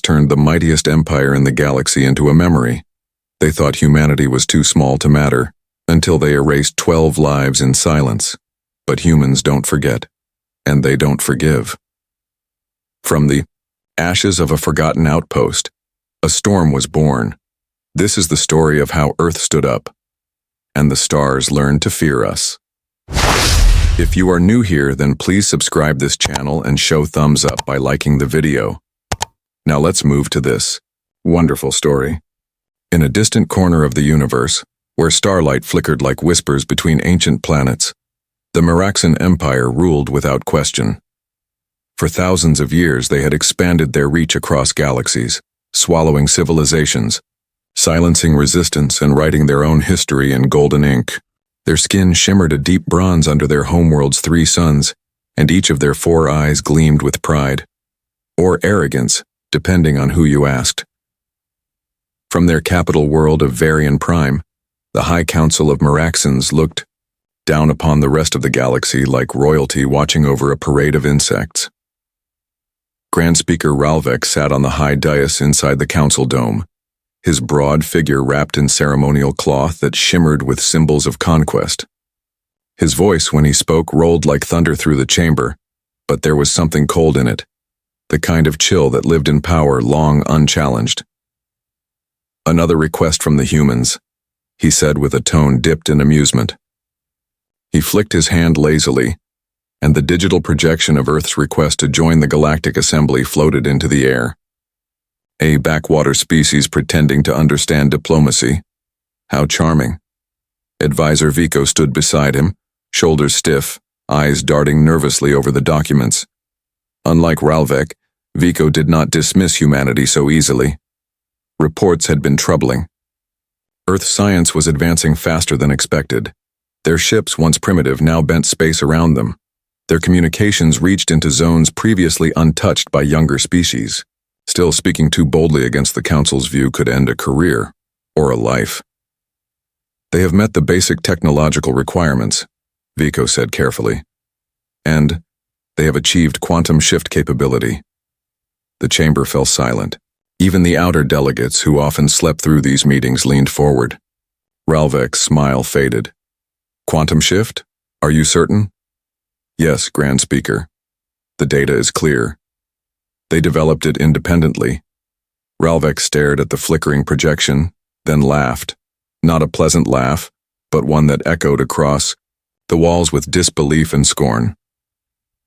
turned the mightiest empire in the galaxy into a memory. They thought humanity was too small to matter, until they erased 12 lives in silence. But humans don't forget, and they don't forgive. From the ashes of a forgotten outpost, a storm was born. This is the story of how Earth stood up, and the stars learned to fear us. If you are new here, then please subscribe this channel and show thumbs up by liking the video. Now let's move to this wonderful story. In a distant corner of the universe, where starlight flickered like whispers between ancient planets, the Meraxan Empire ruled without question. For thousands of years they had expanded their reach across galaxies, swallowing civilizations, silencing resistance and writing their own history in golden ink. Their skin shimmered a deep bronze under their homeworld's 3 suns, and each of their 4 eyes gleamed with pride, or arrogance, depending on who you asked. From their capital world of Varian Prime, the High Council of Meraxans looked down upon the rest of the galaxy like royalty watching over a parade of insects. Grand Speaker Ralvek sat on the high dais inside the council dome, his broad figure wrapped in ceremonial cloth that shimmered with symbols of conquest. His voice, when he spoke, rolled like thunder through the chamber, but there was something cold in it, the kind of chill that lived in power long unchallenged. "Another request from the humans," he said with a tone dipped in amusement. He flicked his hand lazily, and the digital projection of Earth's request to join the Galactic Assembly floated into the air. A backwater species pretending to understand diplomacy. How charming. Advisor Vico stood beside him, shoulders stiff, eyes darting nervously over the documents. Unlike Ralvek, Vico did not dismiss humanity so easily. Reports had been troubling. Earth science was advancing faster than expected. Their ships, once primitive, now bent space around them. Their communications reached into zones previously untouched by younger species. Still, speaking too boldly against the Council's view could end a career, or a life. "They have met the basic technological requirements," Vico said carefully. "And they have achieved quantum shift capability." The chamber fell silent. Even the outer delegates, who often slept through these meetings, leaned forward. Ralvek's smile faded. "Quantum shift? Are you certain?" "Yes, Grand Speaker. The data is clear. They developed it independently." Ralvek stared at the flickering projection, then laughed. Not a pleasant laugh, but one that echoed across the walls with disbelief and scorn.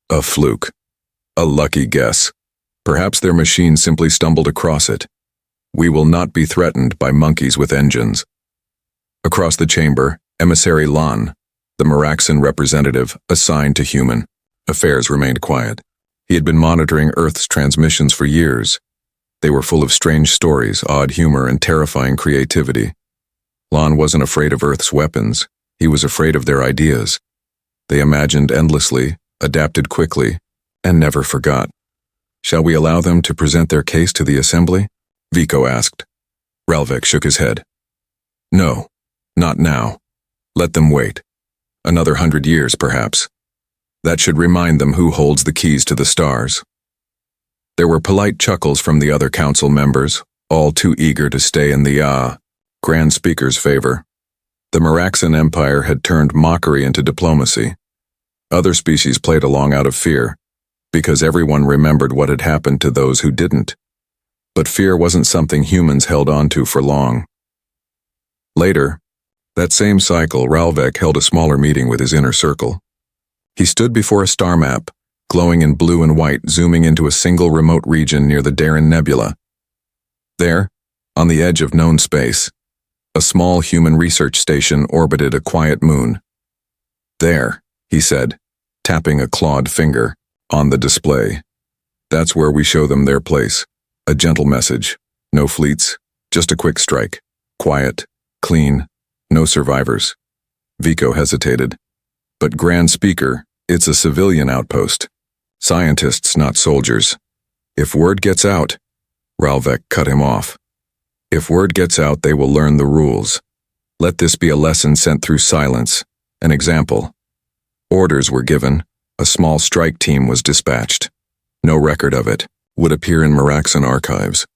"A fluke. A lucky guess. Perhaps their machine simply stumbled across it. We will not be threatened by monkeys with engines." Across the chamber, Emissary Lan, the Meraxan representative assigned to human affairs, remained quiet. He had been monitoring Earth's transmissions for years. They were full of strange stories, odd humor, and terrifying creativity. Lan wasn't afraid of Earth's weapons. He was afraid of their ideas. They imagined endlessly, adapted quickly, and never forgot. "Shall we allow them to present their case to the Assembly?" Vico asked. Ralvek shook his head. "No, not now. Let them wait. Another 100 years, perhaps. That should remind them who holds the keys to the stars." There were polite chuckles from the other council members, all too eager to stay in the Grand Speaker's favor. The Meraxan Empire had turned mockery into diplomacy. Other species played along out of fear, because everyone remembered what had happened to those who didn't. But fear wasn't something humans held on to for long. Later, that same cycle, Ralvek held a smaller meeting with his inner circle. He stood before a star map, glowing in blue and white, zooming into a single remote region near the Darren Nebula. There, on the edge of known space, a small human research station orbited a quiet moon. "There," he said, tapping a clawed finger on the display. "That's where we show them their place. A gentle message. No fleets, just a quick strike. Quiet, clean, no survivors." Vico hesitated. "But Grand Speaker, it's a civilian outpost. Scientists, not soldiers. If word gets out..." Ralvek cut him off. "If word gets out, they will learn the rules. Let this be a lesson sent through silence, an example." Orders were given. A small strike team was dispatched. No record of it. would appear in Maraxan archives.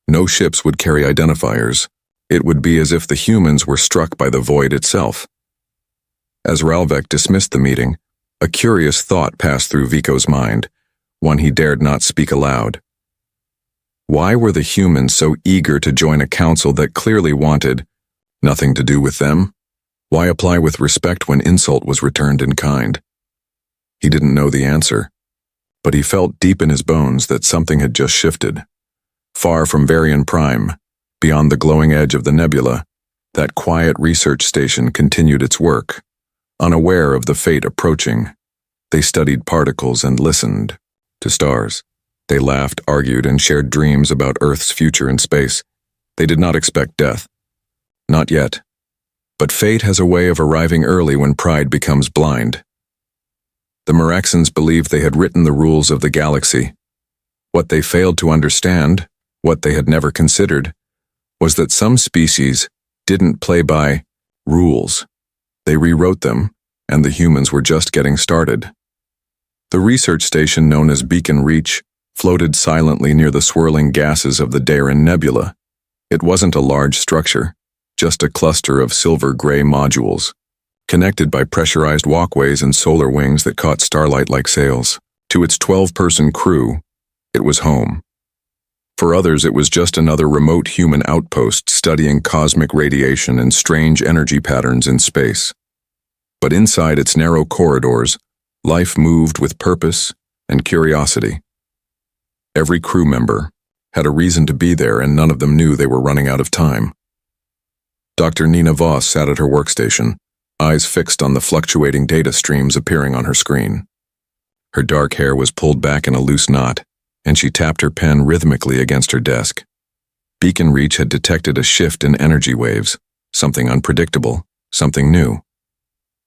No ships would carry identifiers. It would be as if the humans were struck by the void itself. As Ralvek dismissed the meeting, a curious thought passed through Vico's mind, one he dared not speak aloud. Why were the humans so eager to join a council that clearly wanted nothing to do with them? Why apply with respect when insult was returned in kind? He didn't know the answer, but he felt deep in his bones that something had just shifted. Far from Varian Prime, beyond the glowing edge of the nebula, that quiet research station continued its work. Unaware of the fate approaching, they studied particles and listened to stars. They laughed, argued, and shared dreams about Earth's future in space. They did not expect death. Not yet. But fate has a way of arriving early when pride becomes blind. The Maraxans believed they had written the rules of the galaxy. What they failed to understand, what they had never considered, was that some species didn't play by rules. They rewrote them, and the humans were just getting started. The research station known as Beacon Reach floated silently near the swirling gases of the Daren Nebula. It wasn't a large structure, just a cluster of silver-gray modules, connected by pressurized walkways and solar wings that caught starlight like sails. To its 12-person crew, it was home. For others, it was just another remote human outpost studying cosmic radiation and strange energy patterns in space. But inside its narrow corridors, life moved with purpose and curiosity. Every crew member had a reason to be there, and none of them knew they were running out of time. Dr. Nina Voss sat at her workstation, eyes fixed on the fluctuating data streams appearing on her screen. Her dark hair was pulled back in a loose knot, and she tapped her pen rhythmically against her desk. Beacon Reach had detected a shift in energy waves, something unpredictable, something new.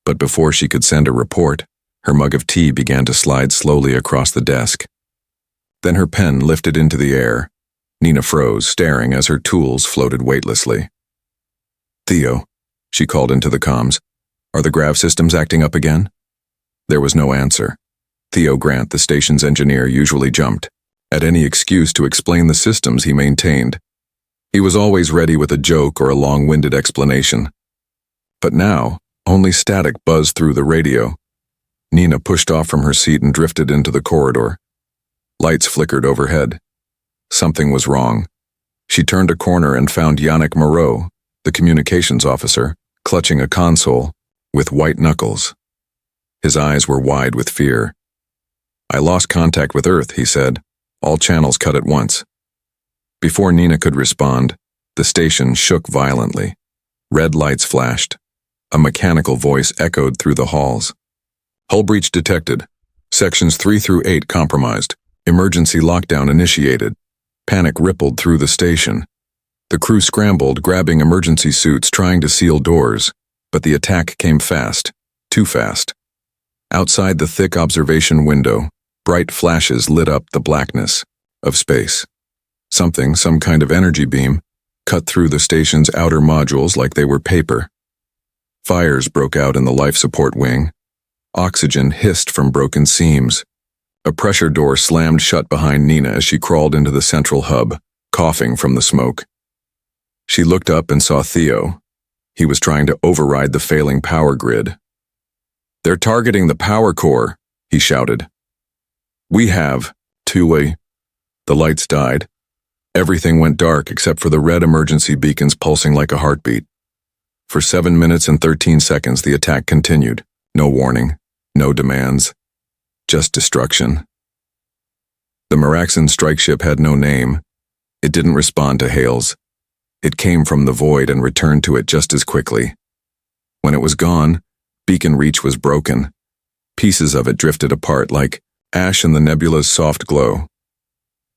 But before she could send a report, her mug of tea began to slide slowly across the desk. Then her pen lifted into the air. Nina froze, staring as her tools floated weightlessly. "Theo," she called into the comms, "are the grav systems acting up again?" There was no answer. Theo Grant, the station's engineer, usually jumped at any excuse to explain the systems he maintained. He was always ready with a joke or a long-winded explanation. But now, only static buzzed through the radio. Nina pushed off from her seat and drifted into the corridor. Lights flickered overhead. Something was wrong. She turned a corner and found Yannick Moreau, the communications officer, clutching a console with white knuckles. His eyes were wide with fear. "I lost contact with Earth," he said. "All channels cut at once." Before Nina could respond, the station shook violently. Red lights flashed. A mechanical voice echoed through the halls. "Hull breach detected. Sections 3 through 8 compromised. Emergency lockdown initiated." Panic rippled through the station. The crew scrambled, grabbing emergency suits, trying to seal doors, but the attack came fast, too fast. Outside the thick observation window, bright flashes lit up the blackness of space. Something, some kind of energy beam, cut through the station's outer modules like they were paper. Fires broke out in the life support wing. Oxygen hissed from broken seams. A pressure door slammed shut behind Nina as she crawled into the central hub, coughing from the smoke. She looked up and saw Theo. He was trying to override the failing power grid. "They're targeting the power core," he shouted. "We have two-way." The lights died. Everything went dark except for the red emergency beacons pulsing like a heartbeat. For 7 minutes and 13 seconds, the attack continued. No warning, no demands, just destruction. The Maraxan strike ship had no name. It didn't respond to hails. It came from the void and returned to it just as quickly. When it was gone, Beacon Reach was broken. Pieces of it drifted apart like ash in the nebula's soft glow.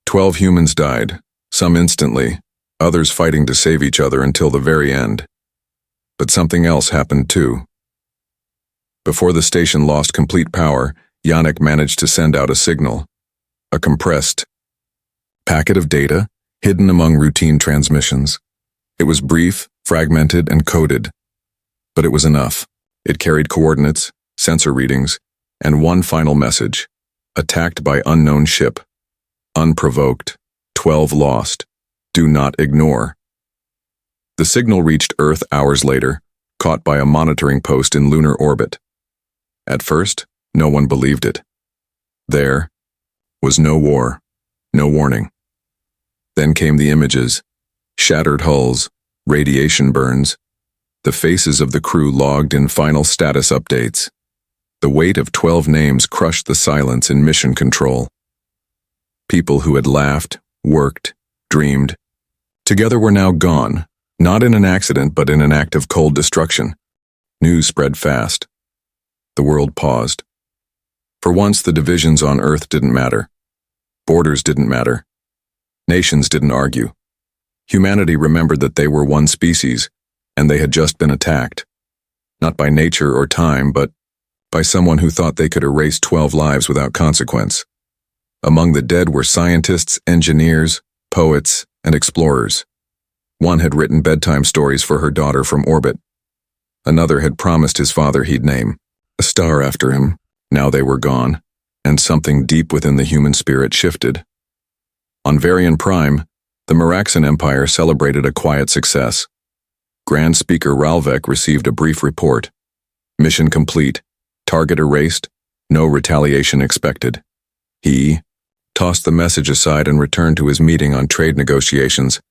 12 humans died, some instantly, others fighting to save each other until the very end. But something else happened too. Before the station lost complete power, Yannick managed to send out a signal. A compressed packet of data hidden among routine transmissions. It was brief, fragmented, and coded. But it was enough. It carried coordinates, sensor readings, and one final message: attacked by unknown ship. Unprovoked. 12 lost. Do not ignore. The signal reached Earth hours later, caught by a monitoring post in lunar orbit. At first, no one believed it. There was no war, no warning. Then came the images: shattered hulls, radiation burns, the faces of the crew logged in final status updates. The weight of 12 names crushed the silence in mission control. People who had laughed, worked, dreamed, together were now gone, not in an accident but in an act of cold destruction. News spread fast. The world paused. For once, the divisions on Earth didn't matter. Borders didn't matter. Nations didn't argue. Humanity remembered that they were one species, and they had just been attacked. Not by nature or time, but by someone who thought they could erase 12 lives without consequence. Among the dead were scientists, engineers, poets, and explorers. One had written bedtime stories for her daughter from orbit. Another had promised his father he'd name a star after him. Now they were gone, and something deep within the human spirit shifted. On Varian Prime, the Meraxan Empire celebrated a quiet success. Grand Speaker Ralvek received a brief report. Mission complete. Target erased. No retaliation expected. He tossed the message aside and returned to his meeting on trade negotiations,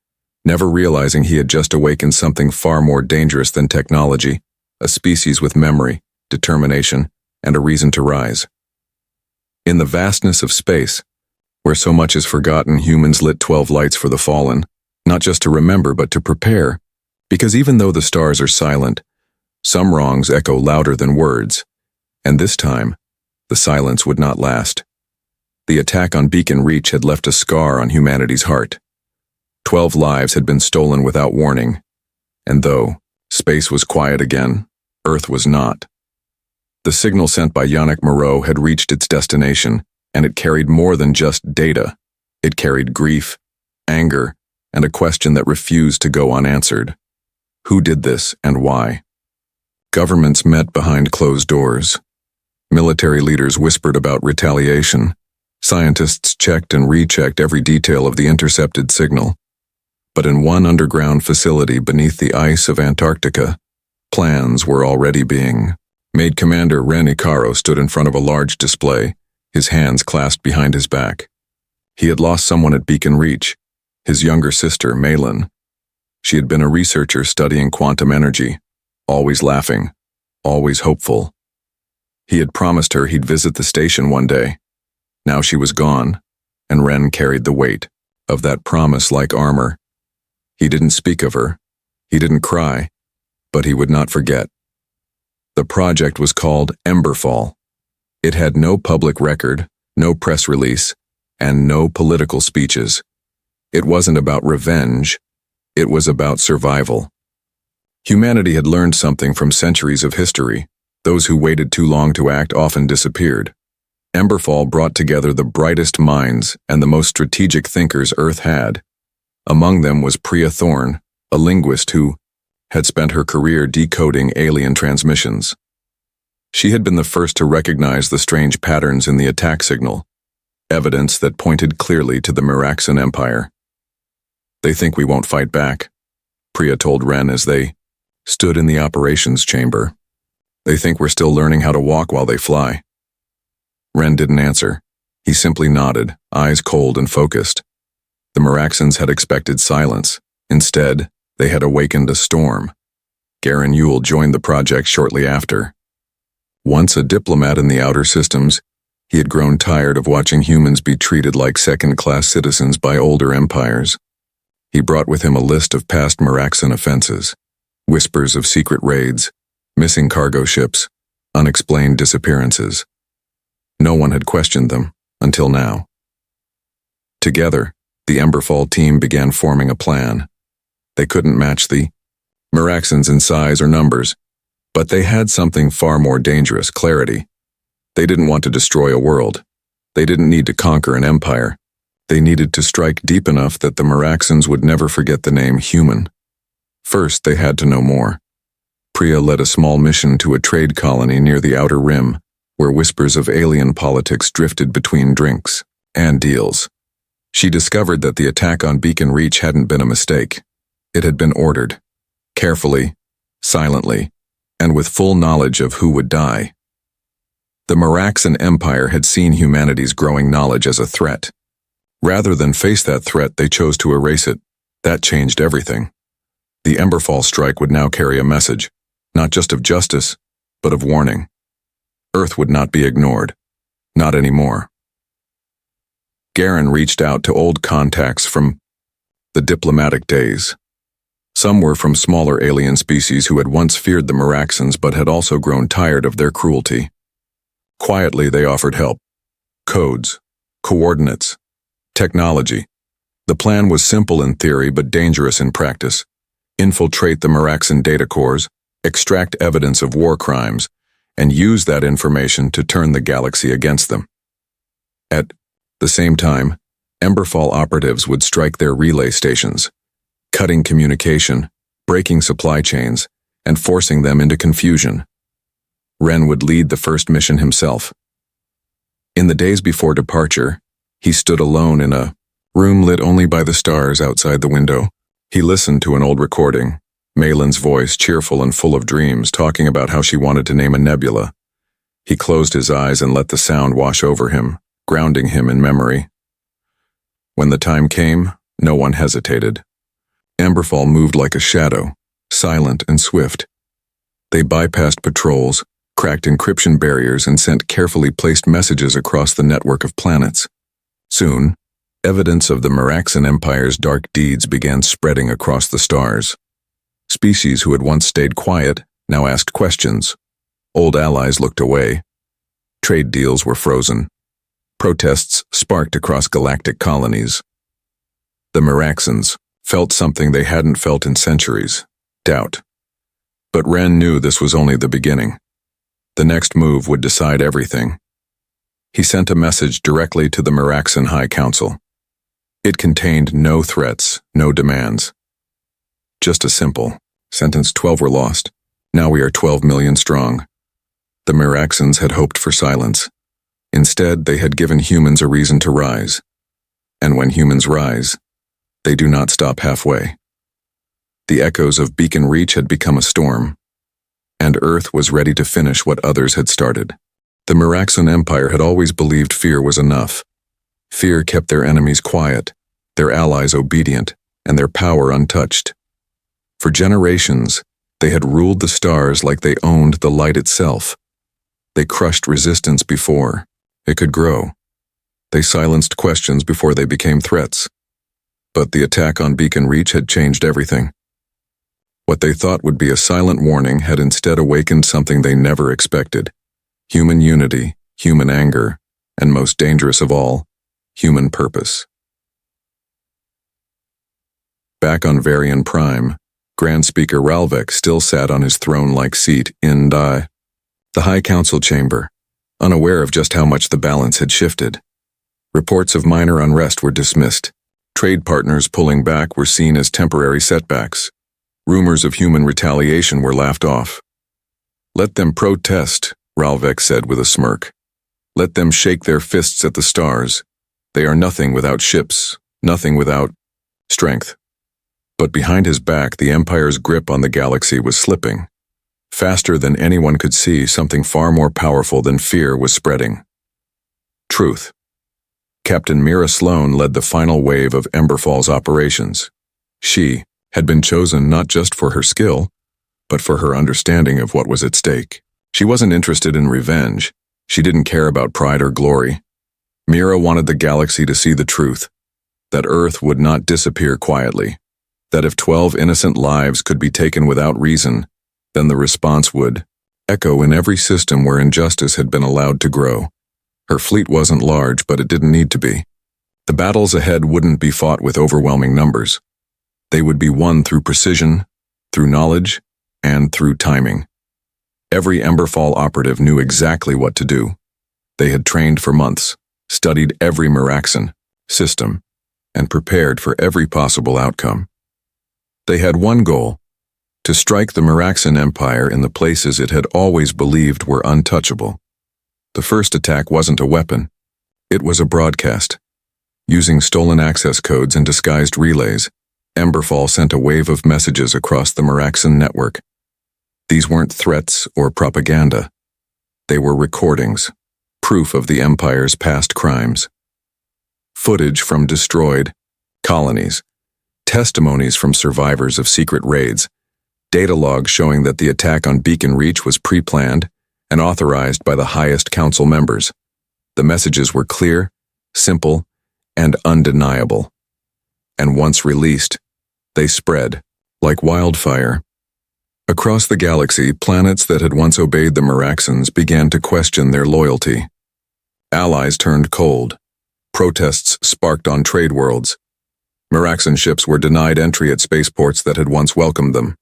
never realizing he had just awakened something far more dangerous than technology, a species with memory, determination, and a reason to rise. In the vastness of space, where so much is forgotten, humans lit 12 lights for the fallen, not just to remember but to prepare, because even though the stars are silent, some wrongs echo louder than words, and this time, the silence would not last. The attack on Beacon Reach had left a scar on humanity's heart. 12 lives had been stolen without warning, and though space was quiet again, Earth was not. The signal sent by Yannick Moreau had reached its destination, and it carried more than just data. It carried grief, anger, and a question that refused to go unanswered. Who did this and why? Governments met behind closed doors. Military leaders whispered about retaliation. Scientists checked and rechecked every detail of the intercepted signal. But in one underground facility beneath the ice of Antarctica, plans were already being made. Commander Ren Icaro stood in front of a large display, his hands clasped behind his back. He had lost someone at Beacon Reach, his younger sister, Malin. She had been a researcher studying quantum energy, always laughing, always hopeful. He had promised her he'd visit the station one day. Now she was gone, and Ren carried the weight of that promise like armor. He didn't speak of her, he didn't cry, but he would not forget. The project was called Emberfall. It had no public record, no press release, and no political speeches. It wasn't about revenge, it was about survival. Humanity had learned something from centuries of history. Those who waited too long to act often disappeared. Emberfall brought together the brightest minds and the most strategic thinkers Earth had. Among them was Priya Thorne, a linguist who had spent her career decoding alien transmissions. She had been the first to recognize the strange patterns in the attack signal, evidence that pointed clearly to the Meraxan Empire. "They think we won't fight back," Priya told Ren as they stood in the operations chamber. "They think we're still learning how to walk while they fly." Ren didn't answer. He simply nodded, eyes cold and focused. The Meraxans had expected silence. Instead, they had awakened a storm. Garen Yule joined the project shortly after. Once a diplomat in the outer systems, he had grown tired of watching humans be treated like second-class citizens by older empires. He brought with him a list of past Meraxan offenses, whispers of secret raids, missing cargo ships, unexplained disappearances. No one had questioned them, until now. Together, the Emberfall team began forming a plan. They couldn't match the Meraxans in size or numbers, but they had something far more dangerous: clarity. They didn't want to destroy a world. They didn't need to conquer an empire. They needed to strike deep enough that the Meraxans would never forget the name human. First, they had to know more. Priya led a small mission to a trade colony near the Outer Rim, where whispers of alien politics drifted between drinks and deals. She discovered that the attack on Beacon Reach hadn't been a mistake. It had been ordered, carefully, silently, and with full knowledge of who would die. The Meraxan Empire had seen humanity's growing knowledge as a threat. Rather than face that threat, they chose to erase it. That changed everything. The Emberfall strike would now carry a message, not just of justice, but of warning. Earth would not be ignored. Not anymore. Garen reached out to old contacts from the diplomatic days. Some were from smaller alien species who had once feared the Meraxans but had also grown tired of their cruelty. Quietly, they offered help. Codes, coordinates, technology. The plan was simple in theory but dangerous in practice. Infiltrate the Meraxan data cores, extract evidence of war crimes, and use that information to turn the galaxy against them. At the same time, Emberfall operatives would strike their relay stations, cutting communication, breaking supply chains, and forcing them into confusion. Ren would lead the first mission himself. In the days before departure, he stood alone in a room lit only by the stars outside the window. He listened to an old recording, Malin's voice, cheerful and full of dreams, talking about how she wanted to name a nebula. He closed his eyes and let the sound wash over him, grounding him in memory. When the time came, no one hesitated. Emberfall moved like a shadow, silent and swift. They bypassed patrols, cracked encryption barriers, and sent carefully placed messages across the network of planets. Soon, evidence of the Meraxan Empire's dark deeds began spreading across the stars. Species who had once stayed quiet now asked questions. Old allies looked away. Trade deals were frozen. Protests sparked across galactic colonies. The Meraxans felt something they hadn't felt in centuries: doubt. But Ren knew this was only the beginning. The next move would decide everything. He sent a message directly to the Meraxan High Council. It contained no threats, no demands. Just a simple sentence: 12 were lost. Now we are 12 million strong. The Meraxans had hoped for silence. Instead, they had given humans a reason to rise. And when humans rise, they do not stop halfway. The echoes of Beacon Reach had become a storm, and Earth was ready to finish what others had started. The Meraxan Empire had always believed fear was enough. Fear kept their enemies quiet, their allies obedient, and their power untouched. For generations, they had ruled the stars like they owned the light itself. They crushed resistance before it could grow. They silenced questions before they became threats. But the attack on Beacon Reach had changed everything. What they thought would be a silent warning had instead awakened something they never expected: human unity, human anger, and most dangerous of all, human purpose. Back on Varian Prime, Grand Speaker Ralvek still sat on his throne-like seat in the High Council chamber, unaware of just how much the balance had shifted. Reports of minor unrest were dismissed. Trade partners pulling back were seen as temporary setbacks. Rumors of human retaliation were laughed off. "Let them protest," Ralvek said with a smirk. "Let them shake their fists at the stars. They are nothing without ships, nothing without strength." But behind his back, the Empire's grip on the galaxy was slipping. Faster than anyone could see, something far more powerful than fear was spreading. Truth. Captain Mira Sloan led the final wave of Emberfall's operations. She had been chosen not just for her skill, but for her understanding of what was at stake. She wasn't interested in revenge. She didn't care about pride or glory. Mira wanted the galaxy to see the truth, that Earth would not disappear quietly, that if 12 innocent lives could be taken without reason, then the response would echo in every system where injustice had been allowed to grow. Her fleet wasn't large, but it didn't need to be. The battles ahead wouldn't be fought with overwhelming numbers. They would be won through precision, through knowledge, and through timing. Every Emberfall operative knew exactly what to do. They had trained for months, studied every Meraxan system, and prepared for every possible outcome. They had one goal: to strike the Meraxan Empire in the places it had always believed were untouchable. The first attack wasn't a weapon. It was a broadcast. Using stolen access codes and disguised relays, Emberfall sent a wave of messages across the Meraxan network. These weren't threats or propaganda. They were recordings, proof of the Empire's past crimes. Footage from destroyed colonies, testimonies from survivors of secret raids, data logs showing that the attack on Beacon Reach was pre-planned and authorized by the highest council members. The messages were clear, simple, and undeniable. And once released, they spread like wildfire. Across the galaxy, planets that had once obeyed the Meraxans began to question their loyalty. Allies turned cold. Protests sparked on trade worlds. Meraxan ships were denied entry at spaceports that had once welcomed them.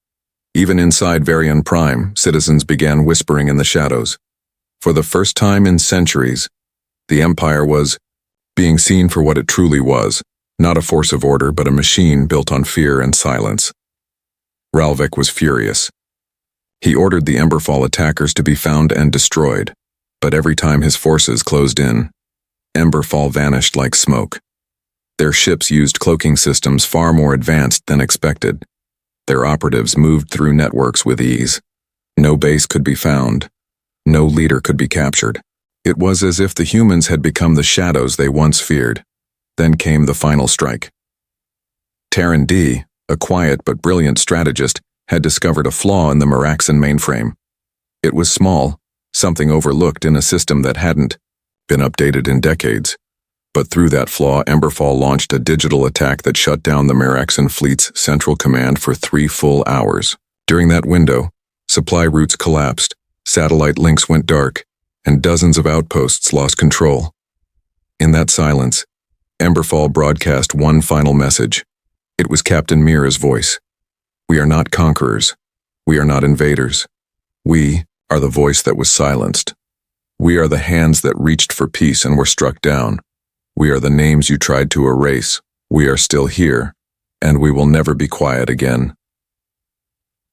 Even inside Varian Prime, citizens began whispering in the shadows. For the first time in centuries, the Empire was being seen for what it truly was, not a force of order, but a machine built on fear and silence. Ralvik was furious. He ordered the Emberfall attackers to be found and destroyed, but every time his forces closed in, Emberfall vanished like smoke. Their ships used cloaking systems far more advanced than expected. Their operatives moved through networks with ease. No base could be found. No leader could be captured. It was as if the humans had become the shadows they once feared. Then came the final strike. Terran D, a quiet but brilliant strategist, had discovered a flaw in the Meraxan mainframe. It was small, something overlooked in a system that hadn't been updated in decades. But through that flaw, Emberfall launched a digital attack that shut down the Meraxan fleet's central command for 3 full hours. During that window, supply routes collapsed, satellite links went dark, and dozens of outposts lost control. In that silence, Emberfall broadcast one final message. It was Captain Mira's voice. We are not conquerors. We are not invaders. We are the voice that was silenced. We are the hands that reached for peace and were struck down. We are the names you tried to erase. We are still here, and we will never be quiet again.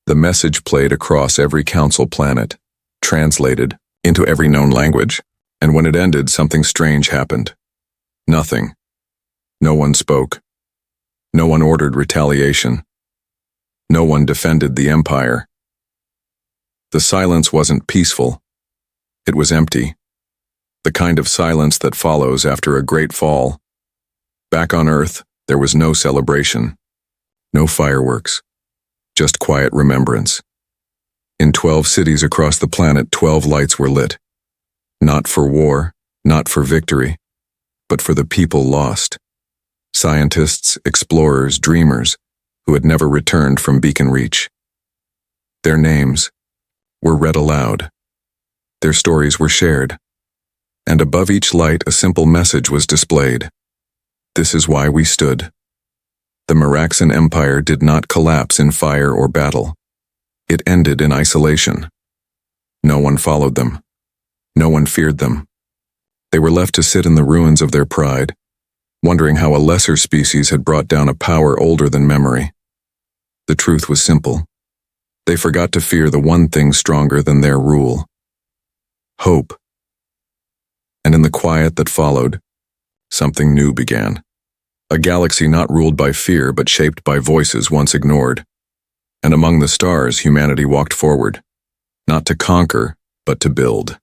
The message played across every council planet, translated into every known language, and when it ended, something strange happened. Nothing. No one spoke. No one ordered retaliation. No one defended the Empire. The silence wasn't peaceful. It was empty. The kind of silence that follows after a great fall. Back on Earth, there was no celebration. No fireworks. Just quiet remembrance. In 12 cities across the planet, 12 lights were lit. Not for war, not for victory, but for the people lost. Scientists, explorers, dreamers, who had never returned from Beacon Reach. Their names were read aloud. Their stories were shared. And above each light, a simple message was displayed. This is why we stood. The Meraxan Empire did not collapse in fire or battle. It ended in isolation. No one followed them. No one feared them. They were left to sit in the ruins of their pride, wondering how a lesser species had brought down a power older than memory. The truth was simple. They forgot to fear the one thing stronger than their rule: hope. And in the quiet that followed, something new began. A galaxy not ruled by fear but shaped by voices once ignored. And among the stars, humanity walked forward, not to conquer, but to build.